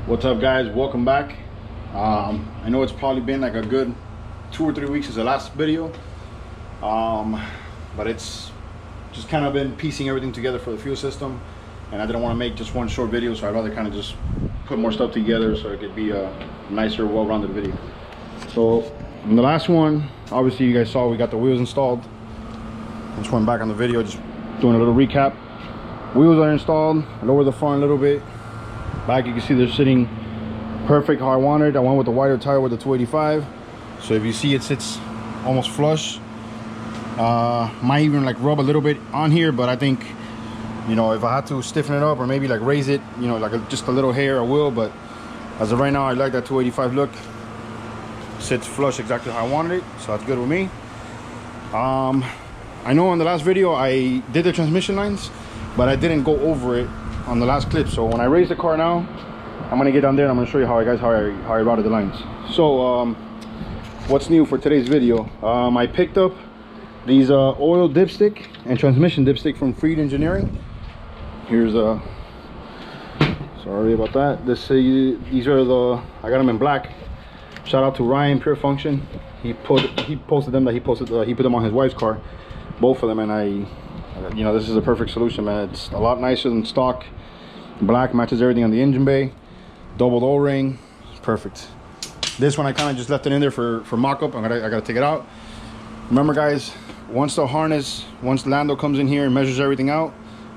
What's up, guys? Welcome back. I know it's probably been like a good 2 or 3 weeks since the last video, but it's just kind of been piecing everything together for the fuel system, and I didn't want to make just one short video, so I'd rather kind of just put more stuff together so it could be a nicer, well-rounded video. So in the last one, obviously you guys saw we got the wheels installed. I just went back on the video, just doing a little recap. Wheels are installed. I lowered the front a little bit. Back, you can see they're sitting perfect how I wanted. I went with the wider tire with the 285, so if you see it sits almost flush. Might even like rub a little bit on here, but I think, you know, if I had to stiffen it up or maybe like raise it, you know, like just a little hair, I will. But as of right now, I like that 285 look. Sits flush exactly how I wanted it, so that's good with me. I know in the last video I did the transmission lines, but I didn't go over it on the last clip. So when I raise the car now, I'm gonna get down there and I'm gonna show you how I routed the lines. So what's new for today's video? I picked up these oil dipstick and transmission dipstick from Freed Engineering. Here's sorry about that. These are I got them in black. Shout out to Ryan Pure Function. He posted them that he put them on his wife's car, both of them, and you know, this is a perfect solution, man. It's a lot nicer than stock. Black matches everything on the engine bay. Doubled O-ring, perfect. This one I kind of just left it in there for mock-up. I gotta take it out. Remember, guys, once Lando comes in here and measures everything out,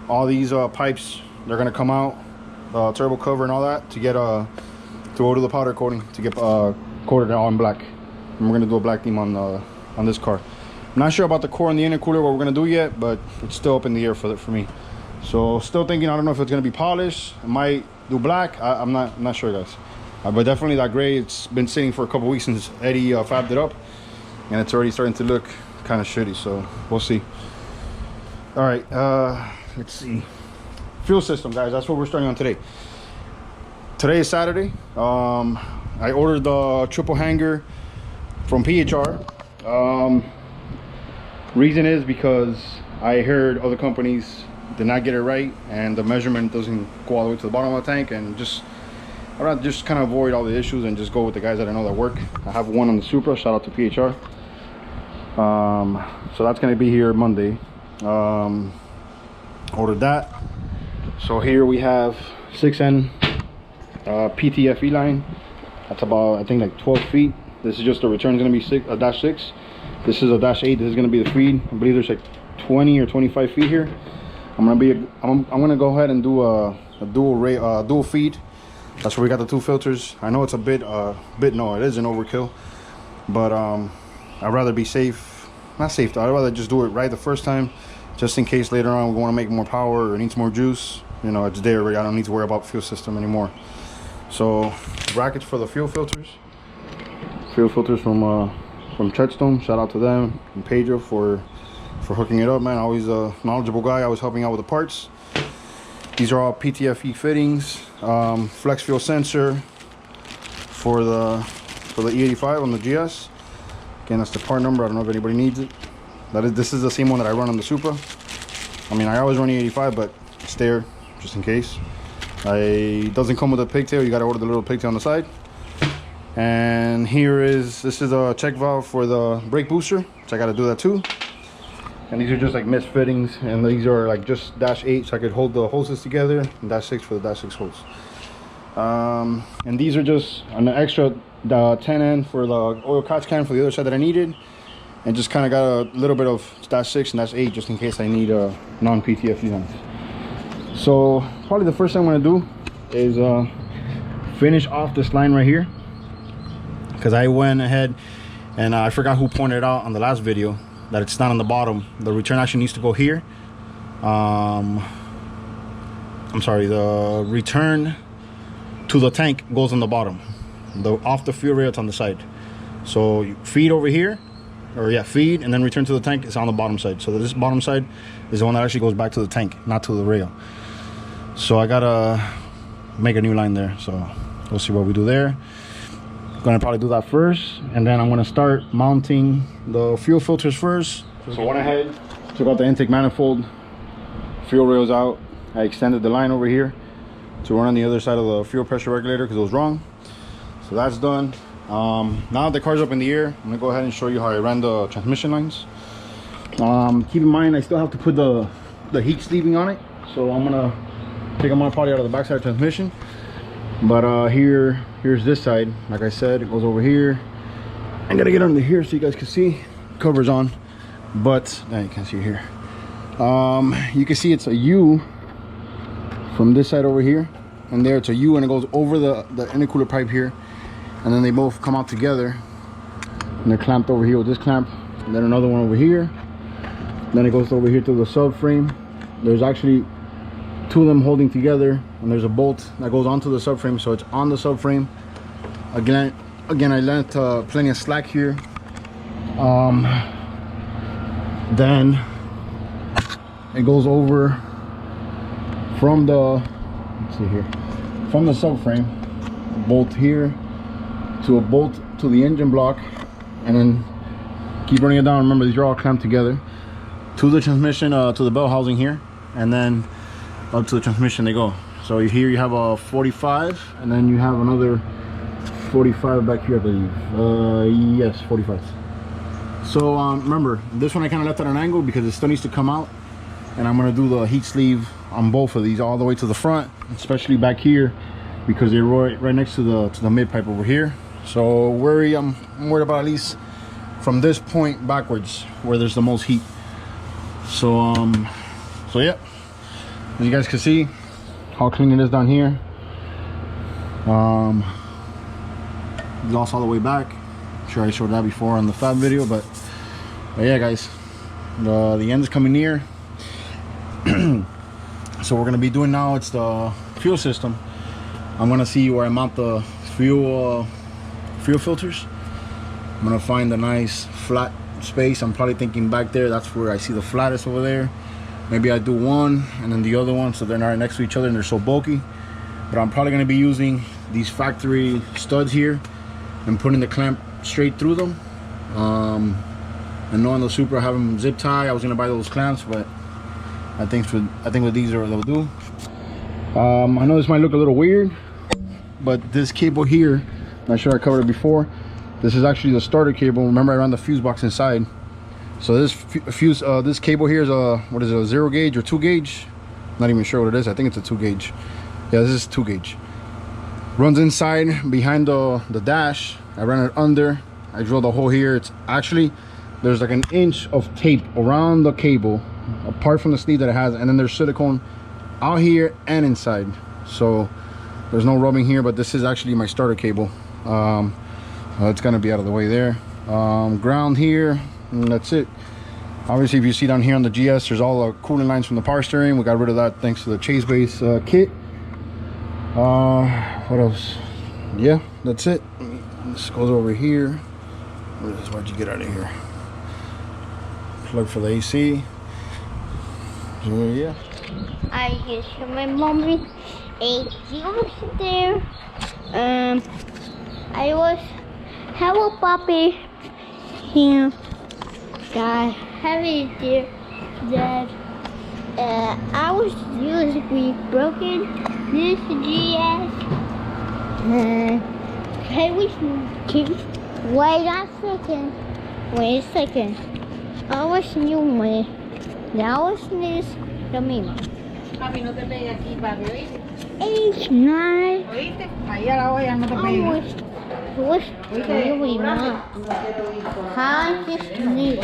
all these pipes, they're gonna come out, turbo cover and all that, to get to go to the powder coating, to get coated all in black. And we're gonna do a black theme on this car. I'm not sure about the core and the intercooler, what we're gonna do yet, but it's still up in the air for me. So still thinking, I don't know if it's gonna be polished. I might do black. I'm not sure, guys. But definitely that gray, it's been sitting for a couple weeks since Eddie fabbed it up, and it's already starting to look kind of shitty, so we'll see. All right, let's see. Fuel system, guys, that's what we're starting on today. Today is Saturday. I ordered the triple hanger from PHR. Reason is because I heard other companies did not get it right, and the measurement doesn't go all the way to the bottom of the tank, and I'd rather just kind of avoid all the issues and just go with the guys that I know that work. I have one on the Supra, shout out to PHR. So that's going to be here Monday. Ordered that. So here we have 6N PTFE line. That's about, I think, like 12 feet. This is just the return is going to be a dash 6. This is a dash 8. This is going to be the feed. I believe there's like 20 or 25 feet here. I'm gonna go ahead and do a dual feed. That's where we got the 2 filters. I know it's a bit no, it is an overkill, but I'd rather be safe. Not safe though. I'd rather just do it right the first time, just in case later on we want to make more power or needs more juice. You know, it's there already. I don't need to worry about fuel system anymore. So brackets for the fuel filters. Fuel filters from Treadstone. Shout out to them and Pedro for hooking it up, man. Always a knowledgeable guy, always helping out with the parts. These are all PTFE fittings. Flex fuel sensor for the E85 on the GS. Again, that's the part number. I don't know if anybody needs it. This is the same one that I run on the Supra. I mean, I always run E85, but it's there just in case. It doesn't come with a pigtail. You got to order the little pigtail on the side. And this is a check valve for the brake booster, which I got to do that too. And these are just like missed fittings, and these are like just dash 8, so I could hold the hoses together, and dash 6 for the dash 6 hose. And these are just an extra 10N for the oil catch can for the other side that I needed, and just kind of got a little bit of dash 6 and dash 8 just in case I need non-PTFE lines. So probably the first thing I'm going to do is finish off this line right here, because I went ahead and I forgot who pointed it out on the last video that it's not on the bottom. The return actually needs to go here. I'm sorry, the return to the tank goes on the bottom. Off the fuel rail, it's on the side. So you feed over here, or yeah, feed, and then return to the tank is on the bottom side. So this bottom side is the one that actually goes back to the tank, not to the rail. So I gotta make a new line there. So we'll see what we do there. Gonna probably do that first, and then I'm gonna start mounting the fuel filters first. So I went ahead, took out the intake manifold, fuel rails out. I extended the line over here, to run on the other side of the fuel pressure regulator because it was wrong. So that's done. Now that the car's up in the air, I'm gonna go ahead and show you how I ran the transmission lines. Keep in mind I still have to put the heat sleeving on it, so I'm gonna take them probably out of the backside of the transmission. But here's this side. Like I said, it goes over here. I'm gonna get under here so you guys can see. Cover's on, but now you can't see here. You can see it's a U from this side over here, and there it's a U, and it goes over the intercooler pipe here, and then they both come out together, and they're clamped over here with this clamp, and then another one over here. Then it goes over here to the subframe. There's actually two of them holding together, and there's a bolt that goes onto the subframe, so it's on the subframe. Again I lent plenty of slack here. Then it goes over from the, let's see here, from the subframe, bolt here to a bolt to the engine block, and then keep running it down. Remember, these are all clamped together to the transmission, to the bell housing here, and then up to the transmission they go. So here you have a 45, and then you have another 45 back here, I believe. Yes, 45. So remember, this one I kind of left at an angle because it still needs to come out, and I'm going to do the heat sleeve on both of these all the way to the front, especially back here because they're right next to the mid pipe over here. So I'm worried about at least from this point backwards where there's the most heat. So so yeah, as you guys can see how clean it is down here. Exhaust all the way back. I'm sure I showed that before on the fab video, but yeah guys, the end is coming near. So we're gonna be doing now, it's the fuel system. I'm gonna see where I mount the fuel filters. I'm gonna find a nice flat space. I'm probably thinking back there, that's where I see the flattest over there. Maybe I do one and then the other one so they're not right next to each other and they're so bulky. But I'm probably gonna be using these factory studs here and putting the clamp straight through them. And knowing the Supra, I have them zip tie. I was gonna buy those clamps, but I think with these they'll do. I know this might look a little weird, but this cable here, I'm sure I covered it before. This is actually the starter cable. Remember, I ran the fuse box inside. So this cable here is a, what is it, a 0 gauge or 2 gauge? Not even sure what it is. I think it's a 2 gauge. Yeah, this is 2 gauge. Runs inside behind the dash. I ran it under. I drilled a hole here. It's actually, there's like an inch of tape around the cable, apart from the sleeve that it has, and then there's silicone out here and inside. So there's no rubbing here, but this is actually my starter cable. It's gonna be out of the way there. Ground here, and that's it. Obviously, if you see down here on the GS, there's all the cooling lines from the power steering. We got rid of that thanks to the Chase base kit. What else? Yeah, that's it. This goes over here. Why'd you get out of here? Plug for the AC. So yeah. I just heard my mommy over there. I was hello puppy here. I have it there that I was usually broken this GS. Can we wait a second. I was new me. That was this lo mismo. Papi, no te pegues aquí, papi, ¿oíste? It's nice. ¿Oíste? Ahí a la olla no te I pegues. was ¿Oíste? really Cobrando. not. No quiero ir con la- How just need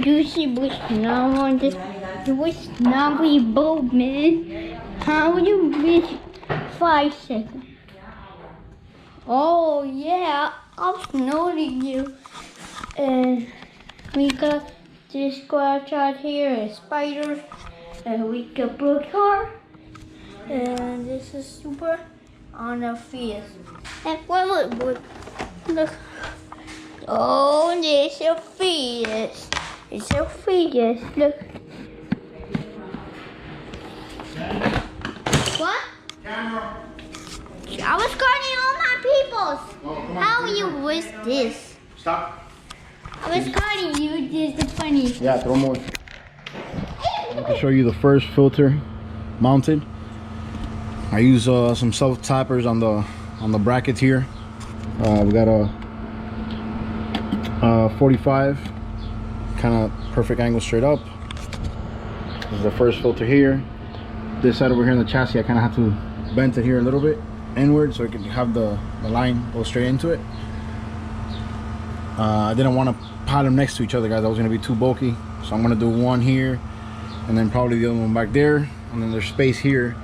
Juicy was not on this. It was not we both man. How you miss 5 seconds? Oh yeah, I'm noting you. And we got this scratch out here, a spider, and we got blue car. And this is super on a fetus. And look. Oh, this is a fetus. It's a fetus. Look. What? Camera. I was guarding all my peoples. Oh, come on. How you was this? Stop. I was guarding you. This is funny. Yeah, throw more. I can show you the first filter mounted. I use some self tappers on the brackets here. We got a 45, kind of perfect angle straight up. This is the first filter here. This side over here in the chassis, I kind of have to bend it here a little bit inward so I can have the line go straight into it. I didn't want to pile them next to each other, guys. That was going to be too bulky, so I'm going to do one here and then probably the other one back there, and then there's space here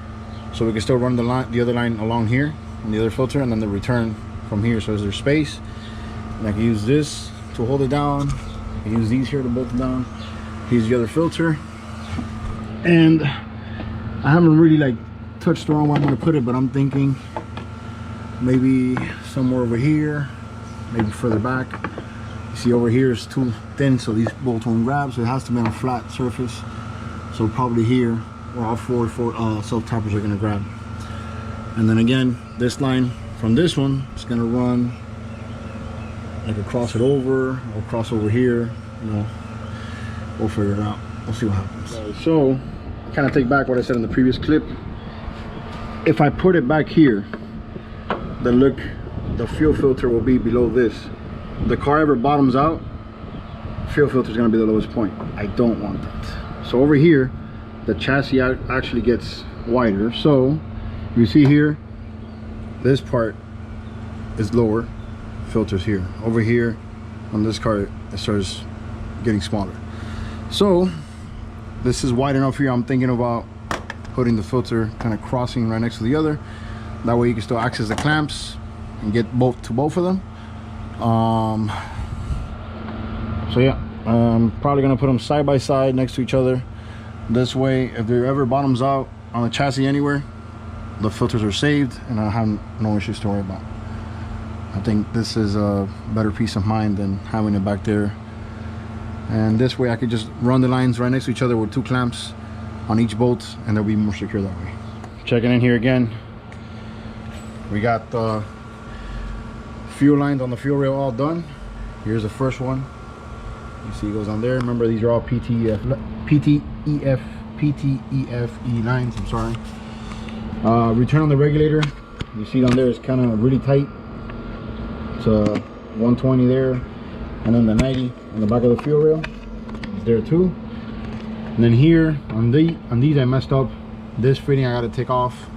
so we can still run the other line along here and the other filter, and then the return from here, so there's space. And I can use this to hold it down. I can use these here to bolt it down. Here's the other filter, and I haven't really like touched around where I'm going to put it, but I'm thinking maybe somewhere over here, maybe further back. You see over here is too thin, so these bolts won't grab, so it has to be on a flat surface. So probably here where all four self tappers are going to grab. And then again, this line from this one is going to run, I could cross it over or cross over here, you know, we'll figure it out. We'll see what happens. So kind of take back what I said in the previous clip. If I put it back here, then look, the fuel filter will be below this. The car ever bottoms out, fuel filter is going to be the lowest point. I don't want that. So over here, the chassis actually gets wider. So you see here, this part is lower, filters here. Over here on this car, it starts getting smaller. So this is wide enough here. I'm thinking about putting the filter kind of crossing right next to the other. That way you can still access the clamps and get both of them. So yeah, I'm probably gonna put them side by side next to each other. This way, if there ever bottoms out on the chassis anywhere, the filters are saved and I have no issues to worry about. I think this is a better peace of mind than having it back there. And this way I could just run the lines right next to each other with two clamps on each bolt, and they'll be more secure that way. Checking in here again. We got the fuel lines on the fuel rail all done. Here's the first one. You see it goes on there. Remember, these are all PTEFE lines, I'm sorry. Return on the regulator, you see down there is kind of really tight. It's a 120 there, and then the 90 on the back of the fuel rail is there too. And then here on these I messed up. This fitting I got to take off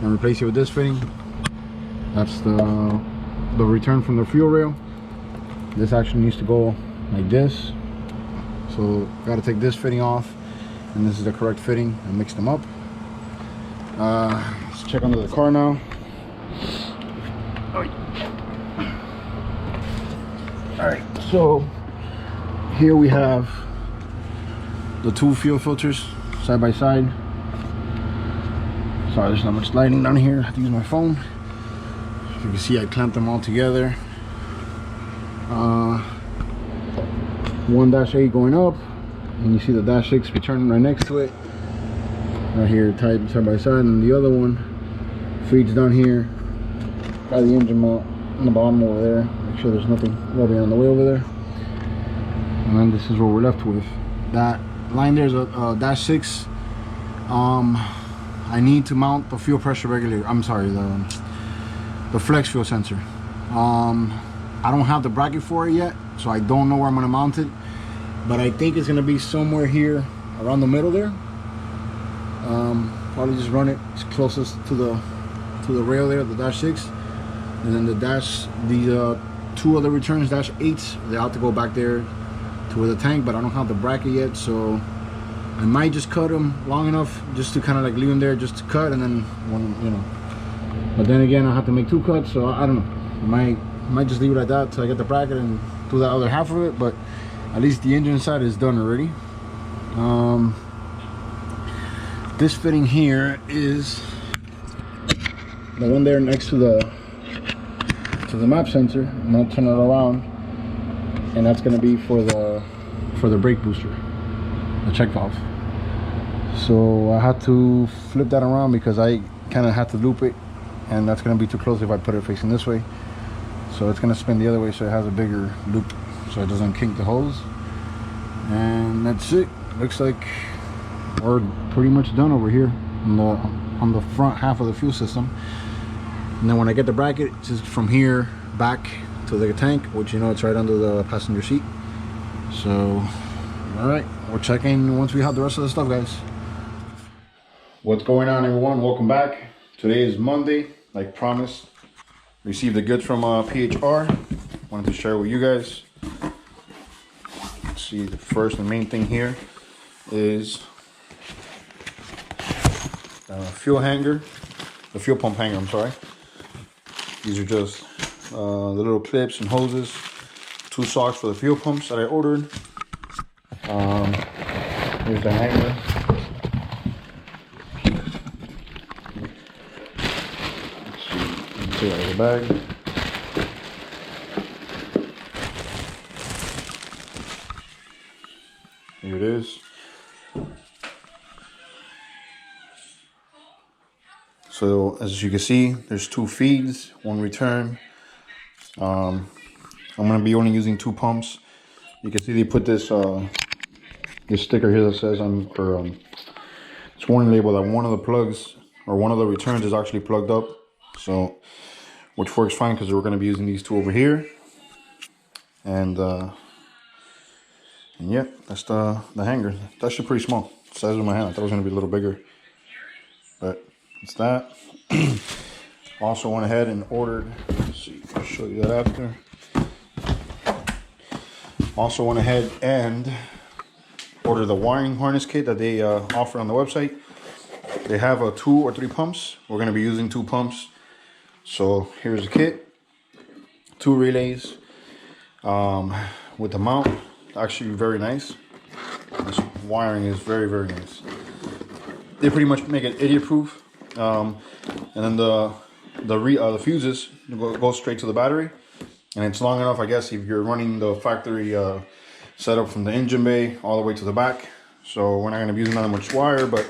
and replace it with this fitting. That's the return from the fuel rail. This actually needs to go like this, so got to take this fitting off, and this is the correct fitting, and mix them up. Let's check under the car now. All right, so here we have the two fuel filters side by side. Sorry, there's not much lighting down here. I have to use my phone. You can see I clamped them all together. 1-8 going up, and you see the -6 returning right next to it. Right here, tied side by side, and the other one feeds down here by the engine mount on the bottom over there. Make sure there's nothing rubbing on the way over there. And then this is what we're left with. That line there's a -6. I need to mount the fuel pressure regulator. I'm sorry, the flex fuel sensor. I don't have the bracket for it yet, so I don't know where I'm going to mount it, but I think it's going to be somewhere here around the middle there. Probably just run it as closest to the rail there, the -6, and then the two other returns -8s, they have to go back there to where the tank, but I don't have the bracket yet, so I might just cut them long enough just to kind of like leave them there just to cut, and then one, you know. But then again, I have to make 2 cuts, so I don't know. I might just leave it like that till I get the bracket and do that other half of it. But at least the engine side is done already. This fitting here is the one there next to the map sensor. I'm gonna turn it around, and that's gonna be for the brake booster, the check valve. So I had to flip that around because I kind of had to loop it, and that's gonna be too close if I put it facing this way. So it's gonna spin the other way, so it has a bigger loop, so it doesn't kink the hose. And that's it. Looks like we're pretty much done over here. on the front half of the fuel system. And then when I get the bracket, it's just from here back to the tank, which, you know, it's right under the passenger seat. So, all right, we'll check in once we have the rest of the stuff, guys. What's going on, everyone? Welcome back. Today is Monday, like promised. Received the goods from PHR. Wanted to share with you guys. Let's see, the first and main thing here is fuel hanger, the fuel pump hanger, I'm sorry. These are just the little clips and hoses, 2 socks for the fuel pumps that I ordered. Here's the hanger. Let's see, let me take it out of the bag. Here it is. So as you can see, there's 2 feeds, 1 return. I'm gonna be only using 2 pumps. You can see they put this this sticker here that says it's warning label that one of the plugs or one of the returns is actually plugged up. So, which works fine because we're gonna be using these 2 over here. And yeah, that's the hanger. That's actually pretty small. The size of my hand. I thought it was gonna be a little bigger, but it's that. Also went ahead and ordered, let's see, I'll show you that after. Also went ahead and ordered the wiring harness kit that they offer on the website. They have 2 or 3 pumps. We're going to be using 2 pumps. So here's the kit. 2 relays with the mount. Actually very nice. This wiring is very, very nice. They pretty much make it idiot proof. And then the fuses go straight to the battery, and it's long enough, I guess, if you're running the factory setup from the engine bay all the way to the back. So we're not going to be using that much wire, but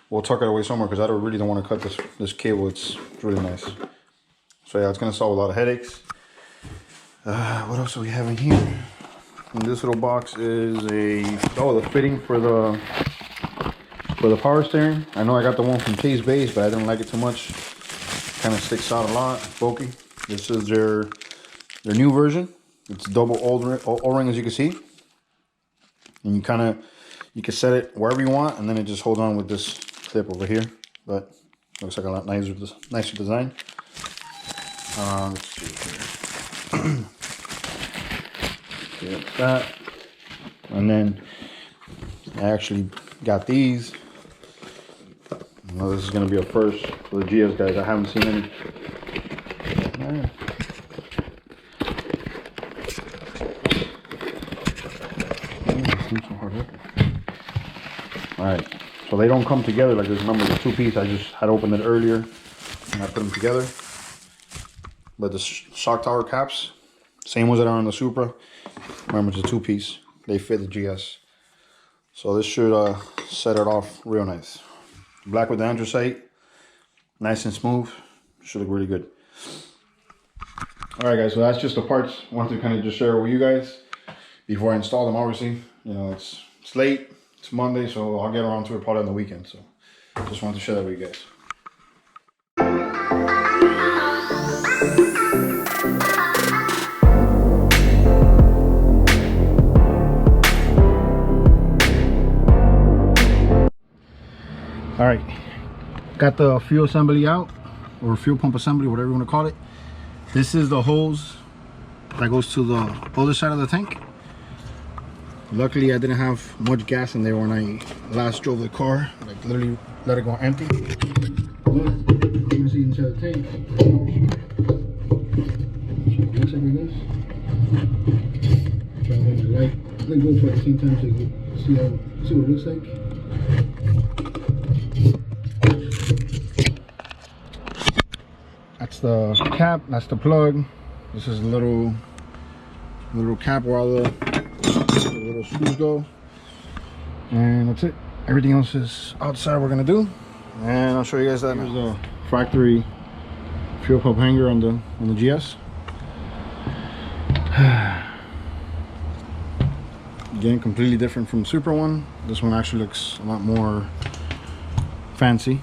we'll tuck it away somewhere because I really don't want to cut this cable. It's really nice. So yeah, it's going to solve a lot of headaches. What else do we have in here? In this little box is the fitting for the power steering. I know I got the one from Chase Base, but I didn't like it too much. Kind of sticks out a lot, bulky. This is their new version. It's double O-ring, as you can see. And you can set it wherever you want, and then it just holds on with this clip over here. But looks like a lot nicer design. Let's see here. Okay, that's that. And then I actually got these. Well, this is going to be a first for the GS guys. I haven't seen any. Alright, so they don't come together like this. Remember, the 2-piece, I just had opened it earlier and I put them together. But the shock tower caps, same ones that are on the Supra. Remember, it's a 2-piece. They fit the GS. So this should set it off real nice. Black with the anthracite, nice and smooth, should look really good. All right, guys, so that's just the parts. I wanted to kind of just share with you guys before I install them. Obviously, you know, it's late, it's Monday, so I'll get around to it probably on the weekend. So just wanted to share that with you guys. All right, got the fuel assembly out, or fuel pump assembly, whatever you want to call it. This is the hose that goes to the other side of the tank. Luckily, I didn't have much gas in there when I last drove the car. Like, literally let it go empty. But you can see inside the tank. Looks like this. Try to hold the light. Let it go for at the same time so you can see what it looks like. That's the cap, that's the plug. This is a little cap where all the little screws go. And that's it. Everything else is outside we're gonna do. And I'll show you guys that. Here's the factory fuel pump hanger on the GS. Again, completely different from the Supra one. This one actually looks a lot more fancy,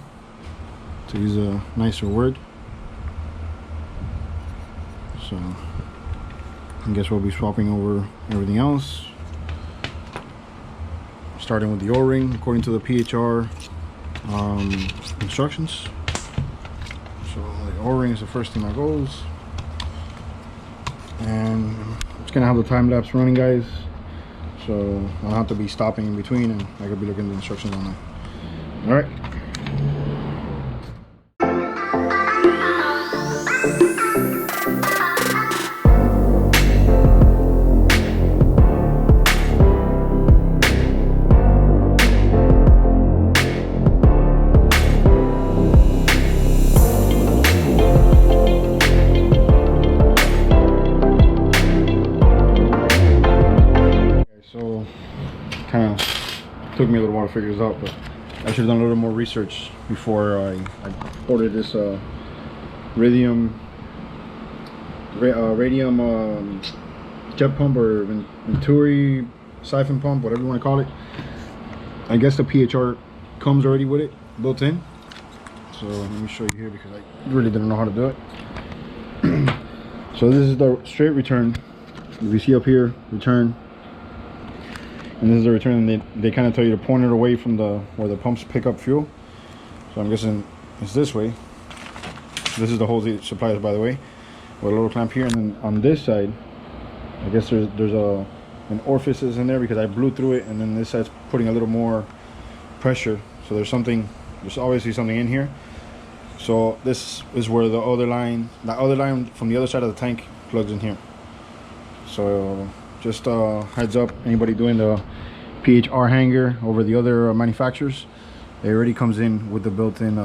to use a nicer word. So I guess we'll be swapping over everything else, starting with the O-ring according to the PHR instructions. So the O-ring is the first thing that goes, and I'm just gonna have the time lapse running, guys, so I'll have to be stopping in between, and I could be looking at the instructions on that. All right. So kind of took me a little while to figure this out, but I should have done a little more research before I ordered this radium jet pump, or Venturi siphon pump, whatever you want to call it. I guess the PHR comes already with it built in, so let me show you here because I really didn't know how to do it. So this is the straight return. If you see up here, return, and this is the return, and they kind of tell you to point it away from where the pumps pick up fuel. So I'm guessing it's this way. This is the hose it supplies, by the way, with a little clamp here, and then on this side, I guess there's an orifice in there because I blew through it, and then this side's putting a little more pressure. So there's obviously something in here. So this is where the other line from the other side of the tank plugs in here. So just heads up, anybody doing the PHR hanger over the other manufacturers, it already comes in with the built-in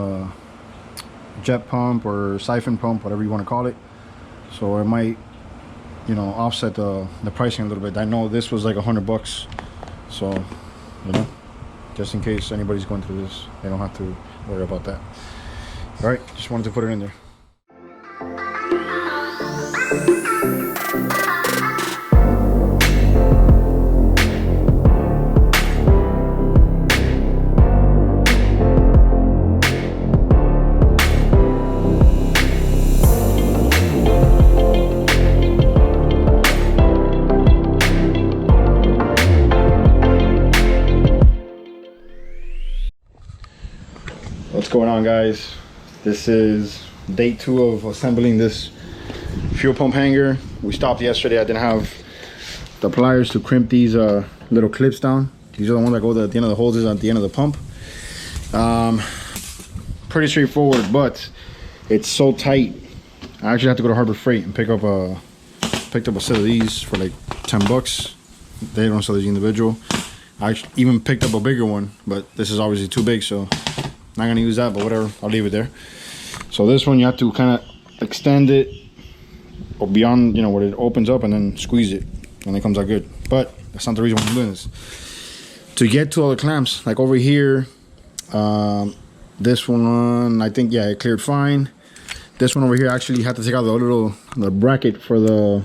jet pump or siphon pump, whatever you want to call it. So it might, you know, offset the pricing a little bit. I know this was like $100, so you know, just in case anybody's going through this, they don't have to worry about that. All right, just wanted to put it in there. What's going on, guys? This is day 2 of assembling this fuel pump hanger. We stopped yesterday. I didn't have the pliers to crimp these little clips down. These are the ones that go at the end of the hoses at the end of the pump. Pretty straightforward, but it's so tight. I actually had to go to Harbor Freight and picked up a set of these for like $10. They don't sell these individual. I even picked up a bigger one, but this is obviously too big, so not gonna use that, but whatever, I'll leave it there. So this one you have to kind of extend it or beyond, you know, where it opens up, and then squeeze it, and it comes out good. But that's not the reason why I'm doing this. To get to all the clamps, like over here, this one, I think, yeah, it cleared fine. This one over here, actually had to take out the bracket for the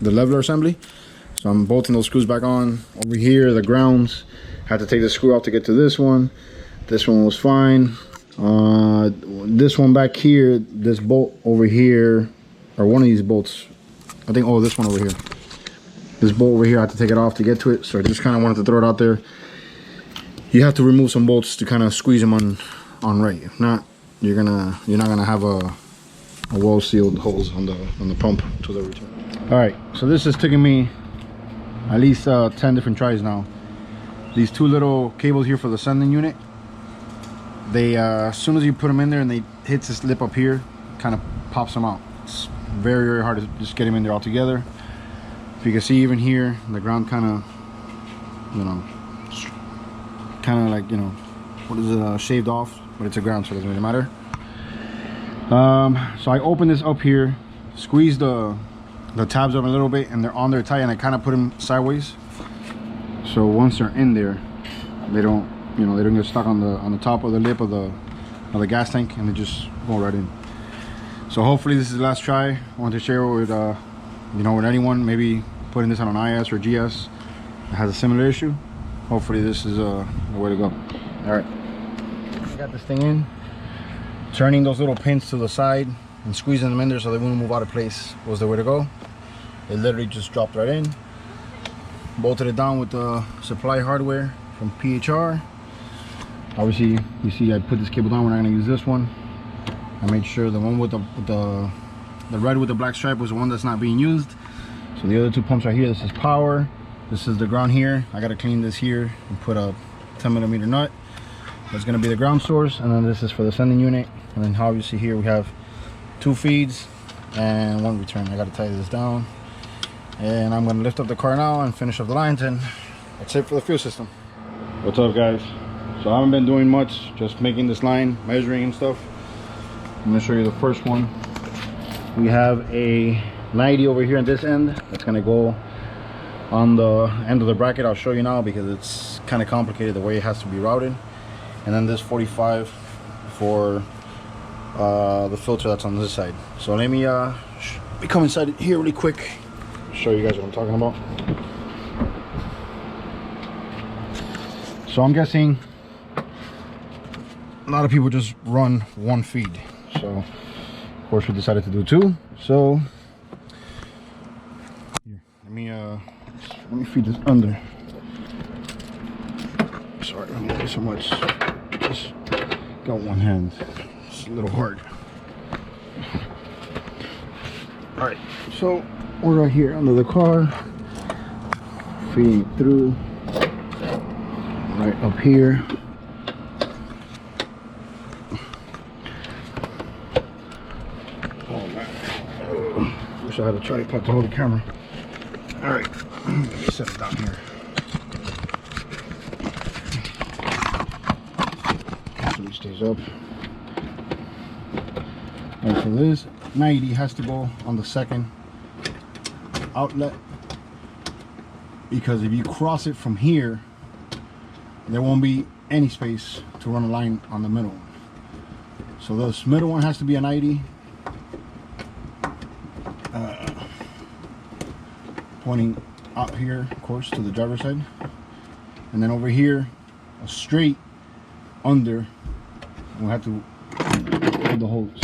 leveler assembly. So I'm bolting those screws back on. Over here, the grounds, had to take the screw out to get to this one. This one was fine. This one back here, this bolt over here, or one of these bolts, I think, oh, this one over here. This bolt over here, I had to take it off to get to it. So I just kind of wanted to throw it out there. You have to remove some bolts to kind of squeeze them on right. If not, you're not gonna have a well sealed holes on the pump to the return. All right, so this has taken me at least 10 different tries now. These 2 little cables here for the sending unit, they as soon as you put them in there and they hit this lip up here, kind of pops them out. It's very, very hard to just get them in there all together. If you can see, even here, the ground kind of, you know, like, you know, what is it, shaved off, but it's a ground, so it doesn't really matter. So I open this up here, squeeze the tabs up a little bit, and they're on there tight, and I kind of put them sideways. So once they're in there, they don't get stuck on the top of the lip of the gas tank, and they just go right in. So hopefully this is the last try. I want to share with with anyone maybe putting this on an IS or GS that has a similar issue. hopefully this is the way to go. All right, I got this thing in. Turning those little pins to the side and squeezing them in there so they wouldn't move out of place was the way to go. It literally just dropped right in. Bolted it down with the supply hardware from PHR. Obviously, you see I put this cable down. We're not gonna use this one. I made sure the one with the red with the black stripe was the one that's not being used. So the other two pumps right here, this is power. This is the ground here. I gotta clean this here and put a 10mm nut. That's gonna be the ground source, and then this is for the sending unit. And then obviously here we have 2 feeds and 1 return. I gotta tighten this down. And I'm gonna lift up the car now and finish up the lines, and that's it for the fuel system. What's up, guys? So I haven't been doing much, just making this line, measuring and stuff. I'm gonna show you the first one. We have a 90 over here on this end. That's gonna go on the end of the bracket. I'll show you now because it's kind of complicated the way it has to be routed. And then this 45 for the filter that's on this side. So let me come inside here really quick, show you guys what I'm talking about. So I'm guessing a lot of people just run 1 feed. So of course we decided to do 2. So here, let me feed this under. Sorry, I'm moving so much. Just got 1 hand. It's a little hard. All right, so we're right here under the car, feeding it through. Right up here. Oh man, wish I had a tripod to hold the camera. All right, let me set it down here. So it stays up. All right, so this 90 has to go on the second outlet, because if you cross it from here, there won't be any space to run a line on the middle one. So this middle one has to be a 90, pointing up here, of course, to the driver's side, and then over here a straight under. We'll have to hold the hose.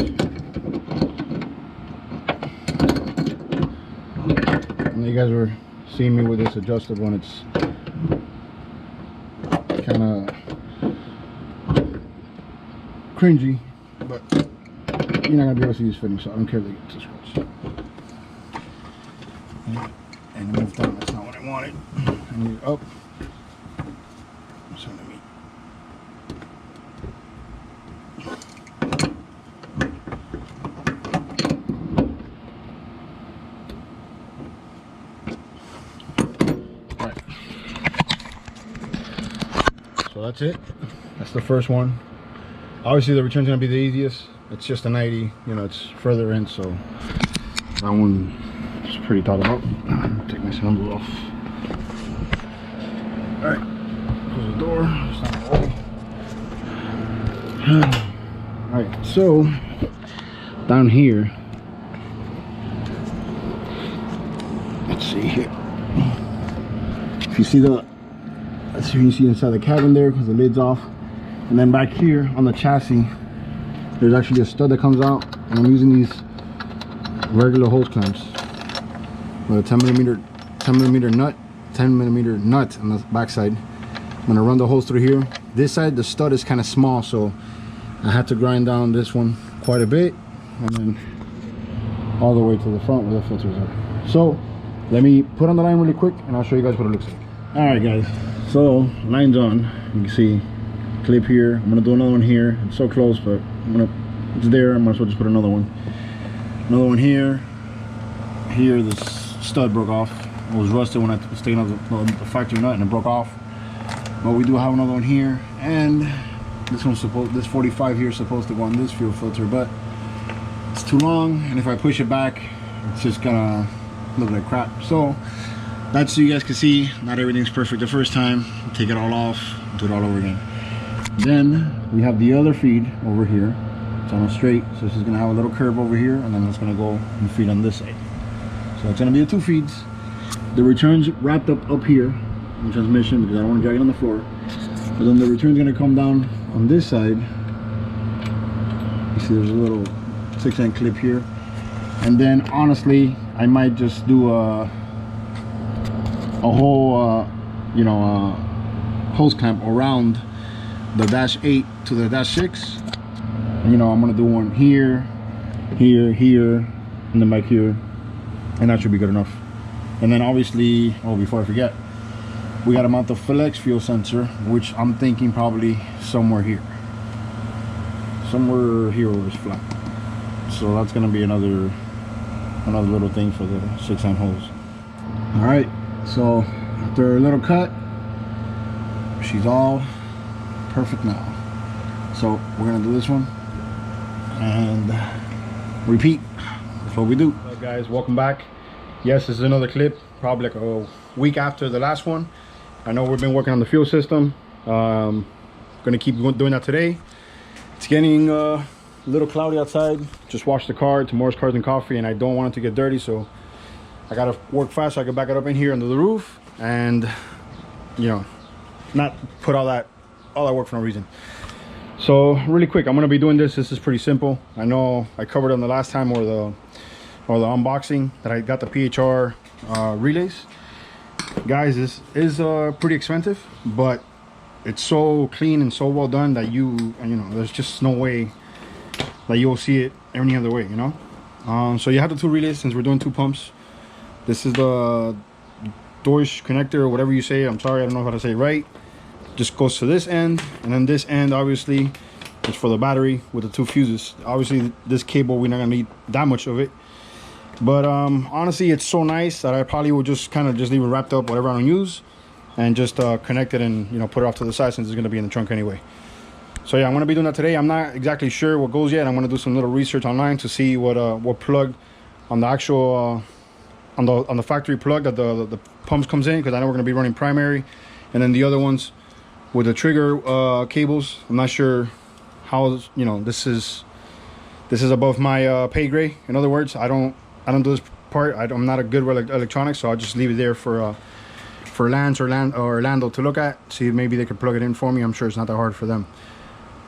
And you guys were seeing me with this adjusted one. It's kind of cringy, but you're not gonna be able to see these fittings, so I don't care if they get to scratch. And move down, that's not what I wanted. I need it up. So let me. Alright. So that's it. That's the first one. Obviously the return's gonna be the easiest. It's just a 90, you know, it's further in, so that one is pretty thought about. Take my sandals off. Alright, close the door. Alright, so down here, let's see here. If you see the, let's see, you see inside the cabin there because the lid's off. And then back here on the chassis, there's actually a stud that comes out, and I'm using these regular hose clamps with a 10 millimeter nut on the back side. I'm gonna run the hose through here. This side, the stud is kind of small, so I had to grind down this one quite a bit, and then all the way to the front where the filters are. So let me put on the line really quick, and I'll show you guys what it looks like. All right, guys. So line's on. You can see clip here. I'm gonna do another one here. It's so close, but it's there. I might as well just put another one. Another one here. Here, this stud broke off. It was rusted when I was taking off the factory nut, and it broke off. But we do have another one here, and this 45 here is supposed to go on this fuel filter, but it's too long, and if I push it back, it's just gonna look like crap. So that's so you guys can see not everything's perfect the first time. Take it all off, do it all over again. Then we have the other feed over here. It's on a straight, so this is gonna have a little curve over here, and then it's gonna go and feed on this side. So it's gonna be the 2 feeds. The return's wrapped up here, on the transmission because I don't want to drag it on the floor. But then the return's gonna come down on this side. You see there's a little 6N clip here. And then honestly, I might just do a whole, you know, hose clamp around the dash 8 to the dash 6. And, you know, I'm gonna do one here, here, here, and then back here, and that should be good enough. And then obviously, oh, before I forget, we gotta mount the flex fuel sensor, which I'm thinking probably somewhere here where it's flat. So that's gonna be another little thing for the 6N hose. All right, so after a little cut, she's all perfect now. So we're gonna do this one and repeat. That's what we do. What's up, guys? Welcome back. Yes, this is another clip, probably like a week after the last one. I know we've been working on the fuel system. Gonna keep doing that today. It's getting a little cloudy outside. Just washed the car. Tomorrow's Cars and Coffee, and I don't want it to get dirty, so I gotta work fast so I can back it up in here under the roof and, you know, not put all that work for no reason. So really quick, I'm gonna be doing this. This is pretty simple. I know I covered on the last time or the unboxing that I got the PHR relays. Guys, this is pretty expensive, but it's so clean and so well done that you know, there's just no way that you'll see it any other way, you know. So you have the 2 relays since we're doing 2 pumps. This is the Deutsch connector or whatever you say. I'm sorry, I don't know how to say it right. Just goes to this end, and then this end obviously is for the battery with the 2 fuses. Obviously this cable, we're not gonna need that much of it, but honestly it's so nice that I probably will just kind of just leave it wrapped up, whatever I don't use, and just connect it and, you know, put it off to the side since it's gonna be in the trunk anyway. So yeah, I'm gonna be doing that today. I'm not exactly sure what goes yet. I'm gonna do some little research online to see what plug on the actual on the factory plug that the pumps comes in, because I know we're gonna be running primary, and then the other ones with the trigger cables. I'm not sure how, you know, this is above my pay grade. In other words, I don't do this part. I'm not a good with electronics, so I'll just leave it there for Lance or Lando to look at, see if maybe they could plug it in for me. I'm sure it's not that hard for them.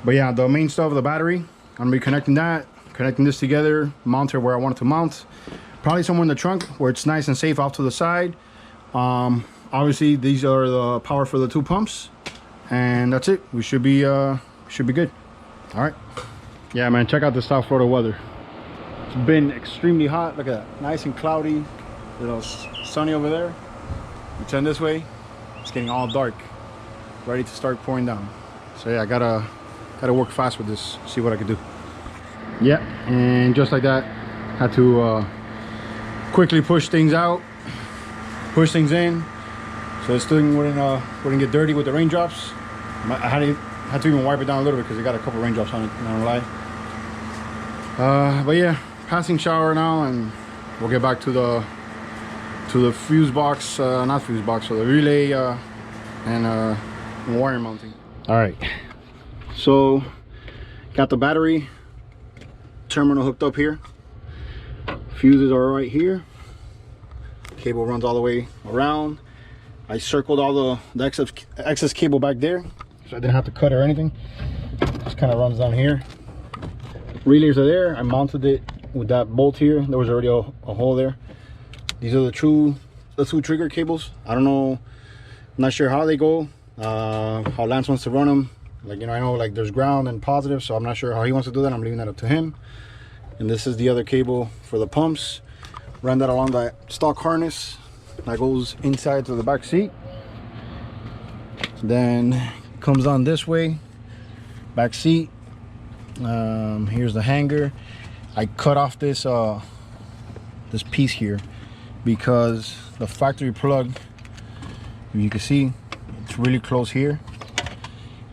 But yeah, the main stuff, the battery, I'm gonna be connecting this together, mount it where I want it to mount, probably somewhere in the trunk where it's nice and safe off to the side. Obviously these are the power for the 2 pumps, and that's it. We should be good. All right. Yeah, man, check out the South Florida weather. It's been extremely hot. Look at that, nice and cloudy, a little sunny over there. We turn this way, it's getting all dark, ready to start pouring down. So yeah, I gotta work fast with this, see what I can do. Yeah, and just like that, had to quickly push things out, push things in, so this thing wouldn't get dirty with the raindrops. I had to even wipe it down a little bit because it got a couple raindrops on it, not gonna lie. But yeah, passing shower now, and we'll get back to the fuse box, not fuse box, so the relay and wire mounting. All right, so got the battery terminal hooked up here. Fuses are right here. Cable runs all the way around. I circled all the excess cable back there, so I didn't have to cut or anything. Just kind of runs down here. Relays are there. I mounted it with that bolt here. There was already a hole there. These are the two trigger cables. I don't know, I'm not sure how they go, how Lance wants to run them. Like, you know, I know like there's ground and positive, so I'm not sure how he wants to do that. I'm leaving that up to him. And this is the other cable for the pumps. Run that along that stock harness that goes inside to the back seat. Then comes on this way, back seat. Here's the hanger. I cut off this this piece here because the factory plug, if you can see, it's really close here,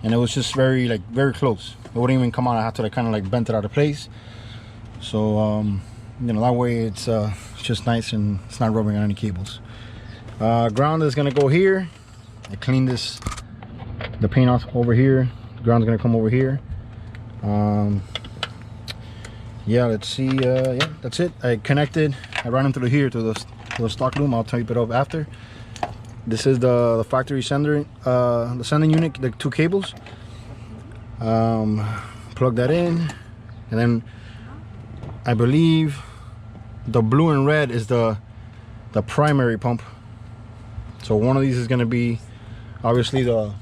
and it was just very close. It wouldn't even come out. I had to like kind of like bend it out of place. So you know, that way it's just nice and it's not rubbing on any cables. Ground is gonna go here. I cleaned the paint off over here. Ground's gonna come over here. Yeah, let's see. Yeah, that's it. I connected. I ran them through here to the stock loom. I'll tape it up after. This is the factory sender, the sending unit, the 2 cables. Plug that in, and then I believe the blue and red is the primary pump. So one of these is going to be obviously the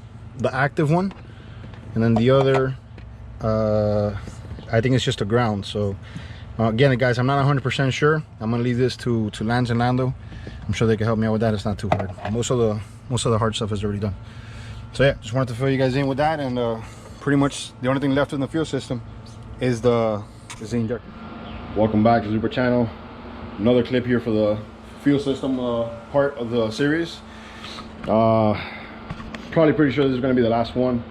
active one, and then the other I think it's just a ground. So again, guys, I'm not 100% sure. I'm gonna leave this to Lance and Lando. I'm sure they can help me out with that. It's not too hard. Most of the hard stuff is already done. So yeah, just wanted to fill you guys in with that, and pretty much the only thing left in the fuel system is the injector. Welcome back to the Super Channel. Another clip here for the fuel system part of the series. Probably pretty sure this is going to be the last one.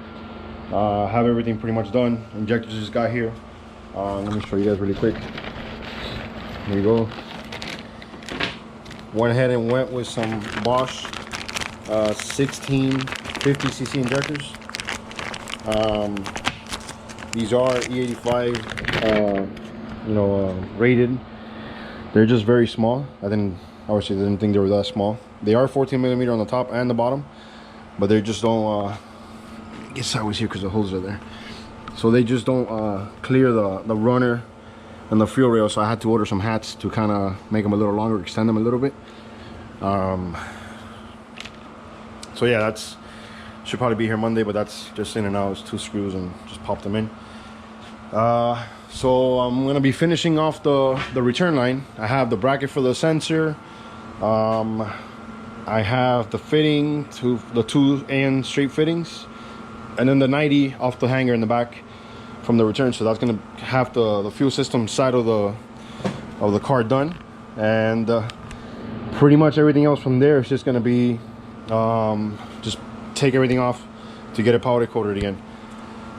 Have everything pretty much done. Injectors just got here. Let me show you guys really quick. Here you go. Went ahead and went with some Bosch 1650cc injectors. These are E85 rated. They're just very small. Obviously didn't think they were that small. They are 14mm on the top and the bottom, but they just don't get sideways here because the holes are there. So they just don't clear the runner and the fuel rail, so I had to order some hats to kind of make them a little longer, extend them a little bit. So yeah, that's should probably be here Monday, but that's just in and out. It's 2 screws and just pop them in. So I'm gonna be finishing off the return line. I have the bracket for the sensor. I have the fitting to the 2 AN straight fittings, and then the 90 off the hanger in the back from the return. So that's gonna have the fuel system side of the car done, and pretty much everything else from there is just gonna be just take everything off to get it powder coated again.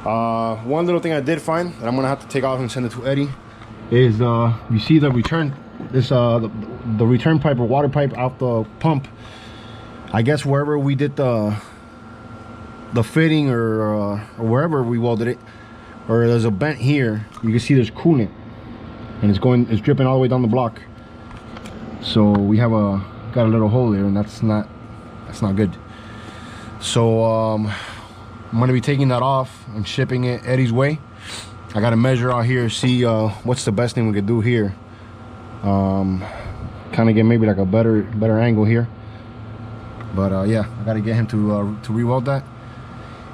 One little thing I did find that I'm gonna have to take off and send it to Eddie is you see the return, this the return pipe or water pipe out the pump. I guess wherever we did the fitting or wherever we welded it, or there's a bent here, you can see there's coolant and it's dripping all the way down the block. So we have got a little hole there, and that's not good. So I'm gonna be taking that off and shipping it Eddie's way. I gotta measure out here, see what's the best thing we could do here. Kind of get maybe like a better angle here. But yeah, I gotta get him to re-weld that.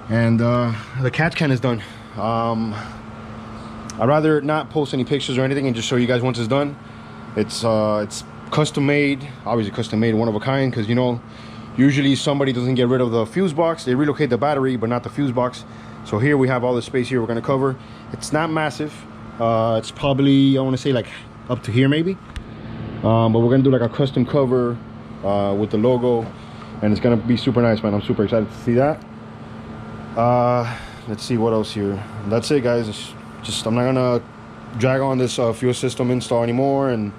And the catch can is done. I'd rather not post any pictures or anything and just show you guys once it's done. It's custom made, obviously custom made, one of a kind, because usually somebody doesn't get rid of the fuse box. They relocate the battery but not the fuse box. So here we have all the space here we're going to cover. It's not massive. It's probably, I want to say, like up to here maybe, but we're going to do like a custom cover with the logo, and it's going to be super nice, man. I'm super excited to see that. Let's see what else here. That's it, guys. It's just, I'm not gonna drag on this fuel system install anymore, and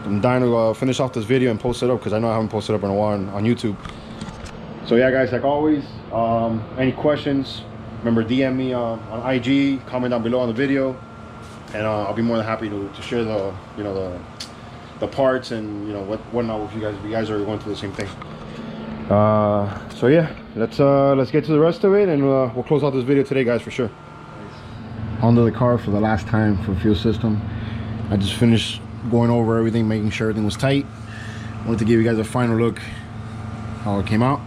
I'm dying to finish off this video and post it up, because I know I haven't posted up in a while on YouTube. So yeah, guys, like always, any questions, remember DM me on IG, comment down below on the video, and I'll be more than happy to share the the parts and whatnot with you guys if you guys are going through the same thing. So yeah, let's get to the rest of it, and we'll close out this video today, guys, for sure. Onto the car for the last time for fuel system. I just finished going over everything, making sure everything was tight. I wanted to give you guys a final look how it came out.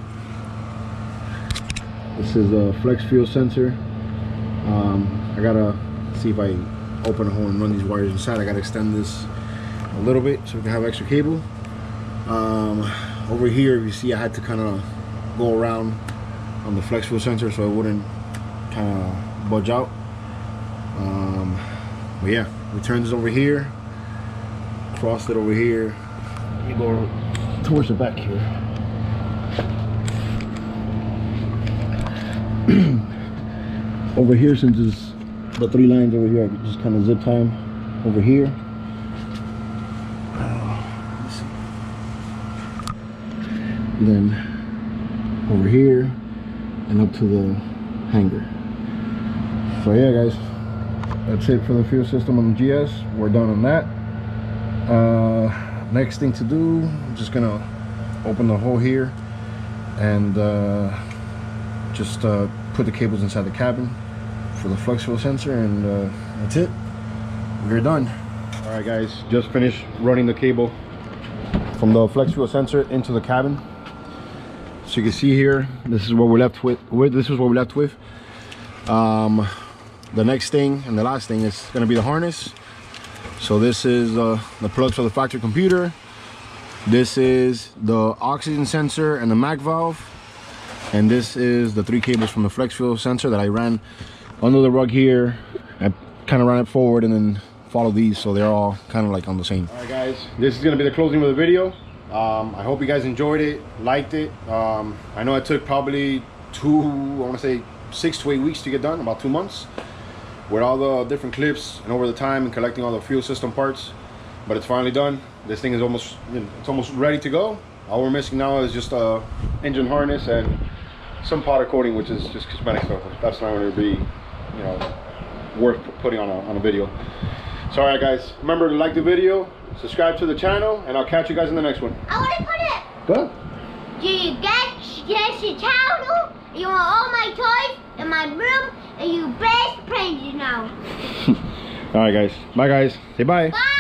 This is a flex fuel sensor. I gotta see if I open a hole and run these wires inside. I gotta extend this a little bit so we can have extra cable. Over here, you see I had to kind of go around on the flex fuel sensor so it wouldn't kind of budge out. But yeah, returns over here, crossed it over here. Let me go towards the back here. Over here, since it's the 3 lines over here, I can just kind of zip tie them over here. Let's see. And then over here and up to the hanger. So yeah, guys, that's it for the fuel system on the GS. We're done on that. Next thing to do, I'm just gonna open the hole here and just put the cables inside the cabin for the flux fuel sensor, and that's it. We're done. All right, guys, just finished running the cable from the flex fuel sensor into the cabin. So you can see here, this is what we're left with. The next thing and the last thing is going to be the harness. So this is the plugs for the factory computer. This is the oxygen sensor and the MAC valve, and this is the 3 cables from the flex fuel sensor that I ran under the rug here. I kind of ran it forward and then followed these, so they're all kind of like on the same. All right, guys, this is going to be the closing of the video. I hope you guys enjoyed it, liked it. I know it took probably 6 to 8 weeks to get done, about 2 months, with all the different clips and over the time and collecting all the fuel system parts. But it's finally done. This thing is almost, it's almost ready to go. All we're missing now is just a engine harness and some powder coating, which is just cosmetic stuff. That's not going to be, worth putting on a video. So all right, guys, remember to like the video, subscribe to the channel, and I'll catch you guys in the next one. I want to put it. Go. Do you get your channel? You want all my toys in my room, and you best friends, you know. All right, guys. Bye, guys. Say bye. Bye.